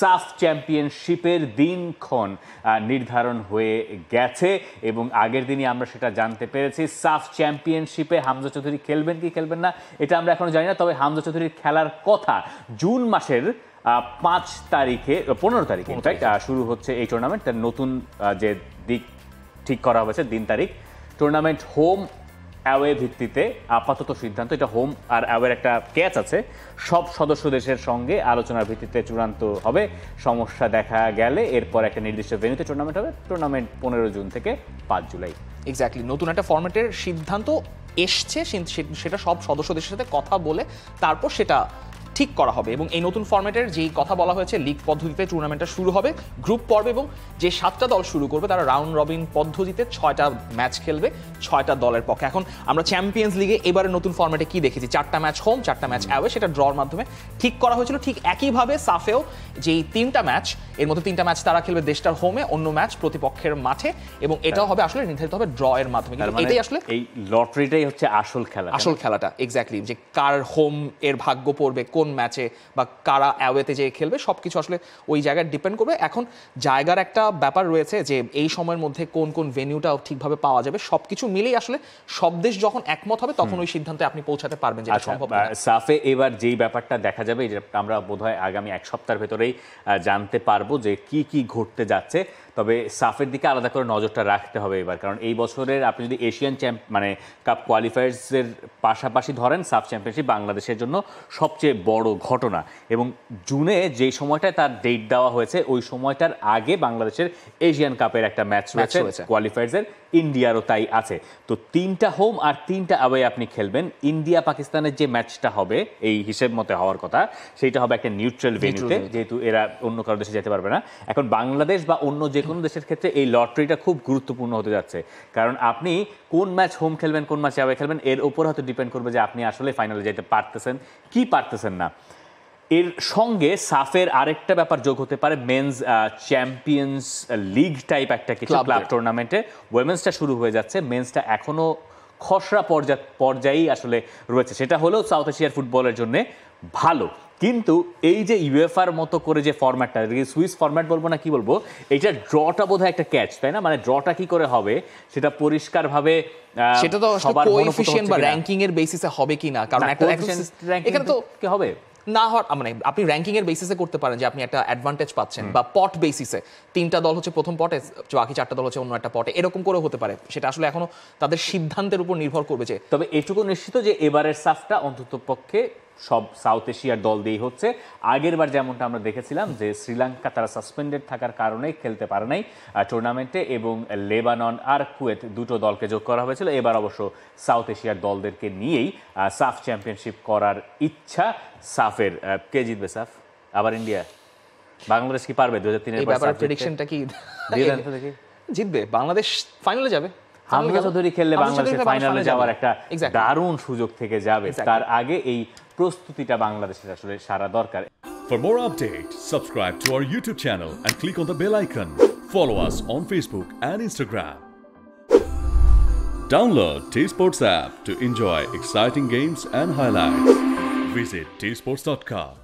সাফ চ্যাম্পিয়নশিপের দিনক্ষণ নির্ধারণ হয়ে গেছে এবং আগের দিনই আমরা সেটা জানতে পেরেছি। সাফ চ্যাম্পিয়নশিপে হামজা চৌধুরী খেলবেন কি খেলবেন না এটা আমরা এখনো জানি না, তবে হামজা চৌধুরীর খেলার কথা। জুন মাসের 5 তারিখে 15 তারিখে শুরু হচ্ছে এই টুর্নামেন্ট। তার নতুন যে দিক ঠিক করা হয়েছে দিন তারিখ, টুর্নামেন্ট হোম অ্যাওয়ে ভিত্তিতে আপাতত সিদ্ধান্ত। এটা হোম আর অ্যাওয়ের একটা ক্যাচ আছে, সব সদস্য দেশের সঙ্গে আলোচনার ভিত্তিতে চূড়ান্ত হবে। সমস্যা দেখা গেলে এরপর একটা নির্দিষ্ট ভেন্যুতে টুর্নামেন্ট হবে। টুর্নামেন্ট 15 জুন থেকে 5 জুলাই। এক্স্যাক্টলি, নতুন একটা ফরম্যাটের সিদ্ধান্ত এসছে, সেটা সব সদস্য দেশের সাথে কথা বলে তারপর সেটা ঠিক করা হবে। এবং এই নতুন ফরম্যাটের যেই কথা বলা হয়েছে, লিগ পদ্ধতিতে টুর্নামেন্টটা শুরু হবে গ্রুপ পর্বে, এবং যে 7টা দল শুরু করবে তারা রাউন্ড রবিন পদ্ধতিতে 6টা ম্যাচ খেলবে 6টা দলের পক্ষে। এখন আমরা চ্যাম্পিয়ন্স লিগে এবারে নতুন ফরম্যাটে কি দেখেছি, 4টা ম্যাচ হোম 4টা ম্যাচ অ্যাওয়ে, সেটা ড্রর মাধ্যমে ঠিক করা হয়েছিল। ঠিক একইভাবে সাফেও যেই 3টা ম্যাচ, এর মধ্যে 3টা ম্যাচ তারা খেলবে দেশটার হোমে, অন্য ম্যাচ প্রতিপক্ষের মাঠে, এবং এটাও হবে আসলে নির্ধারিত হবে ড্র এর মাধ্যমে। কিন্তু এটাই আসলে এই লটারিটাই হচ্ছে আসল খেলাটা। এক্স্যাক্টলি, যে কার হোম এর ভাগ্য পড়বে কোন ম্যাচে বা কারা অ্যাওয়েতে যে খেলবে, সবকিছু আসলে ওই জায়গায় ডিপেন্ড করবে। এখন জায়গার একটা ব্যাপার রয়েছে যে এই সময়ের মধ্যে কোন কোন ভেন্যুটা ঠিকভাবে পাওয়া যাবে, সবকিছু মিলেই আসলে সব দেশ যখন একমত হবে তখন ওই সিদ্ধান্তে আপনি পৌঁছাতে পারবেন যেটা সম্ভব। সাফে এবার যেই ব্যাপারটা দেখা যাবে, আমরা বোধহয় আগামী 1 সপ্তাহের ভেতরেই জানতে পারবো যে কি কি ঘটতে যাচ্ছে। তবে সাফের দিকে আলাদা করে নজরটা রাখতে হবে এবার, কারণ এই বছরের আপনি যদি এশিয়ান মানে কাপ কোয়ালিফায়ার্সের পাশাপাশি ধরেন, সাফ চ্যাম্পিয়নশিপ বাংলাদেশের জন্য সবচেয়ে বড় ঘটনা। এবং জুনে যেই সময়টায় তার ডেট দেওয়া হয়েছে, ওই সময়টার আগে বাংলাদেশের এশিয়ান কাপের একটা ম্যাচ রয়েছে কোয়ালিফায়ার্সের, ইন্ডিয়ারও তাই আছে। তো 3টা হোম আর 3টা অ্যাওয়ে আপনি খেলবেন। ইন্ডিয়া পাকিস্তানের যে ম্যাচটা হবে এই হিসেব মতে হওয়ার কথা, সেইটা হবে একটা নিউট্রাল ভেন্যুতে, যেহেতু এরা অন্য কারো দেশে যেতে পারবে না। এখন বাংলাদেশ বা অন্য যে কোনো দেশের ক্ষেত্রে এই লটারিটা খুব গুরুত্বপূর্ণ হতে যাচ্ছে, কারণ আপনি কোন ম্যাচ হোম খেলবেন কোন ম্যাচ অ্যাওয়ে খেলবেন এর উপর হয়তো ডিপেন্ড করবে যে আপনি আসলে ফাইনালে যেতে পারতেছেন কি পারতেছেন না। এর সঙ্গে সাফের আরেকটা ব্যাপার যোগ হতে পারে, মেন্স চ্যাম্পিয়ন্স লিগ টাইপ একটা কিছু ক্লাব টুর্নামেন্টে। ওয়েমেন্সটা শুরু হয়ে যাচ্ছে, মেন্সটা এখনো খসড়া পর্যায়েই আসলে রয়েছে। সেটা হলেও সাউথ এশিয়ার ফুটবলের জন্য ভালো, কিন্তু এই যে ইউএফআর মতো করে যে ফরম্যাটটা, সুইস ফরম্যাট বলবো না কি বলবো, এইটা ড্রটা বোধহয় একটা ক্যাচ, তাই না? মানে ড্রটা কি করে হবে সেটা পরিষ্কারভাবে, সেটা তো কোএফিশিয়েন্ট বা র্যাঙ্কিং এর বেসিসে হবে কিনা, কারণ একটা এখানে তো কি হবে না হওয়ার, মানে আপনি র্যাঙ্কিং এর বেসিসে করতে পারেন যে আপনি একটা অ্যাডভান্টেজ পাচ্ছেন, বা পট বেসিসে 3টা দল হচ্ছে প্রথম পটে, বাকি 4টা দল হচ্ছে অন্য একটা পটে, এরকম করে হতে পারে। সেটা আসলে এখনো তাদের সিদ্ধান্তের উপর নির্ভর করবে। যে তবে এটুকু নিশ্চিত যে এবারের সাফটা অন্তত পক্ষে সব সাউথ এশিয়ার দল দিয়েই হচ্ছে। আগের বার যেমনটা আমরা দেখেছিলাম যে শ্রীলঙ্কা তারা সাসপেন্ডেড থাকার কারণে খেলতে পারে নাই টুর্নামেন্টে, এবং লেবানন আর কুয়েত দুটো দলকে যোগ করা হয়েছিল। এবার অবশ্য সাউথ এশিয়ার দলদেরকে নিয়েই সাফ চ্যাম্পিয়নশিপ করার ইচ্ছা সাফের। কে জিতবে সাফ? আবার ইন্ডিয়া? বাংলাদেশ কি পারবে 2003-এর পর? প্রেডিকশনটা কি জিতবে বাংলাদেশ? ফাইনালে যাবে। হামজা চৌধুরী খেললে বাংলাদেশের ফাইনালে যাওয়ার একটা দারুণ সুযোগ থেকে যাবে। তার আগে এই প্রস্তুতিটা বাংলাদেশের আসলে সারা দরকার। For more updates, subscribe to our YouTube channel and click on the bell icon. Follow us on Facebook and Instagram. Download T-Sports app to enjoy exciting games and highlights. Visit tsports.com.